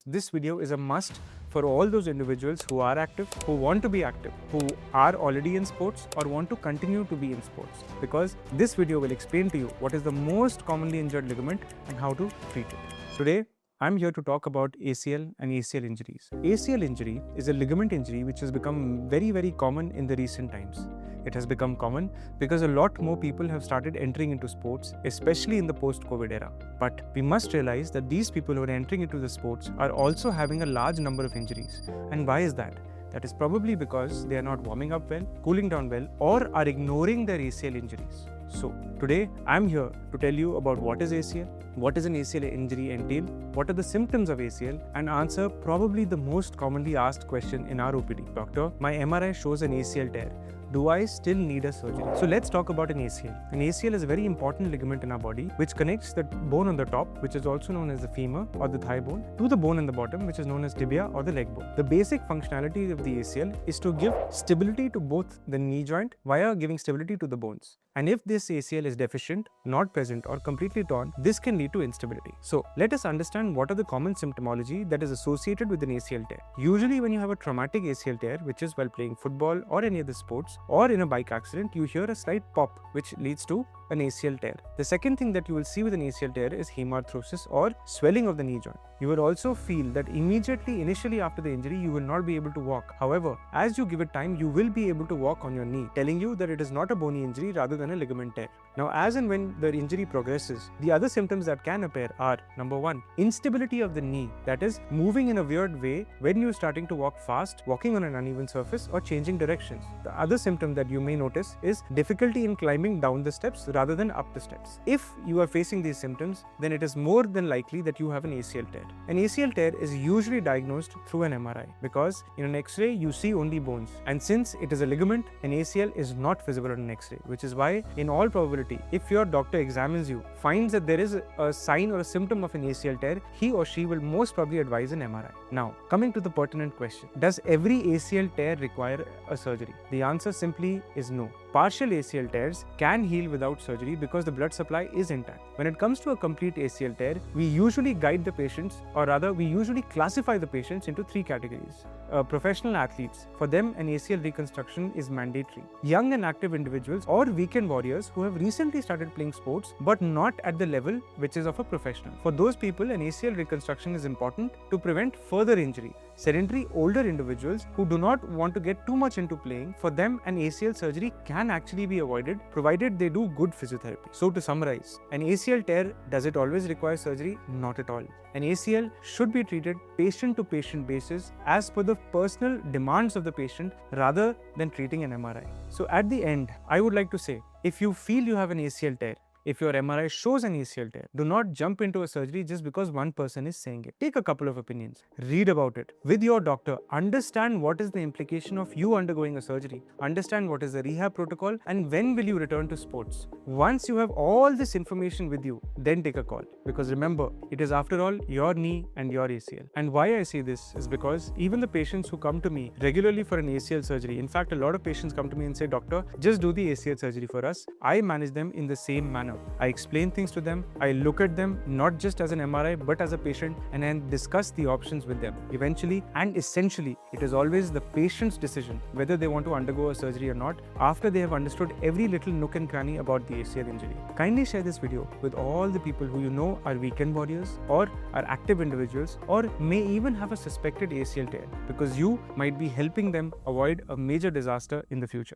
This video is a must for all those individuals who are active, who want to be active, who are already in sports or want to continue to be in sports, because this video will explain to you what is the most commonly injured ligament and how to treat it. Today, I'm here to talk about ACL and ACL injuries. ACL injury is a ligament injury which has become very common in the recent times. It has become common because a lot more people have started entering into sports, especially in the post-COVID era. But we must realize that these people who are entering into the sports are also having a large number of injuries. And why is that? That is probably because they are not warming up well, cooling down well, or are ignoring their ACL injuries. So today I'm here to tell you about what is ACL, what is an ACL injury entail, what are the symptoms of ACL, and answer probably the most commonly asked question in our OPD. Doctor, my MRI shows an ACL tear. Do I still need a surgery? So let's talk about an ACL. An ACL is a very important ligament in our body which connects the bone on the top, which is also known as the femur or the thigh bone, to the bone in the bottom, which is known as tibia or the leg bone. The basic functionality of the ACL is to give stability to both the knee joint via giving stability to the bones. And if this ACL is deficient, not present, or completely torn, this can lead to instability. So let us understand what are the common symptomology that is associated with an ACL tear. Usually when you have a traumatic ACL tear, which is while playing football or any other sports, or in a bike accident, you hear a slight pop which leads to an ACL tear. The second thing that you will see with an ACL tear is hemarthrosis or swelling of the knee joint. You will also feel that initially after the injury, you will not be able to walk. However, as you give it time, you will be able to walk on your knee, telling you that it is not a bony injury rather than a ligament tear. Now, as and when the injury progresses, the other symptoms that can appear are, number one, instability of the knee, that is, moving in a weird way when you're starting to walk fast, walking on an uneven surface, or changing directions. The other symptom that you may notice is difficulty in climbing down the steps rather than up the steps. If you are facing these symptoms, then it is more than likely that you have an ACL tear. An ACL tear is usually diagnosed through an MRI because in an X-ray you see only bones, and since it is a ligament, an ACL is not visible on an X-ray, which is why in all probability, if your doctor examines you, finds that there is a sign or a symptom of an ACL tear, he or she will most probably advise an MRI. Now, coming to the pertinent question, does every ACL tear require a surgery? The answer simply is no. Partial ACL tears can heal without surgery because the blood supply is intact. When it comes to a complete ACL tear, we usually guide the patients, or rather we usually classify the patients into three categories. Professional athletes, for them an ACL reconstruction is mandatory. Young and active individuals or weekend warriors who have recently started playing sports but not at the level which is of a professional. For those people, an ACL reconstruction is important to prevent further injury. Sedentary older individuals who do not want to get too much into playing, for them an ACL surgery can actually be avoided provided they do good physiotherapy. So to summarize, an ACL tear, does it always require surgery? Not at all. An ACL should be treated patient to patient basis as per the personal demands of the patient rather than treating an MRI. So at the end, I would like to say, if you feel you have an ACL tear, if your MRI shows an ACL tear, do not jump into a surgery just because one person is saying it. Take a couple of opinions, read about it with your doctor, understand what is the implication of you undergoing a surgery, understand what is the rehab protocol, and when will you return to sports. Once you have all this information with you, then take a call. Because remember, it is after all your knee and your ACL. And why I say this is because even the patients who come to me regularly for an ACL surgery, in fact, a lot of patients come to me and say, doctor, just do the ACL surgery for us. I manage them in the same manner. I explain things to them, I look at them not just as an MRI but as a patient, and then discuss the options with them. Eventually and essentially, it is always the patient's decision whether they want to undergo a surgery or not after they have understood every little nook and cranny about the ACL injury. Kindly share this video with all the people who you know are weekend warriors or are active individuals or may even have a suspected ACL tear, because you might be helping them avoid a major disaster in the future.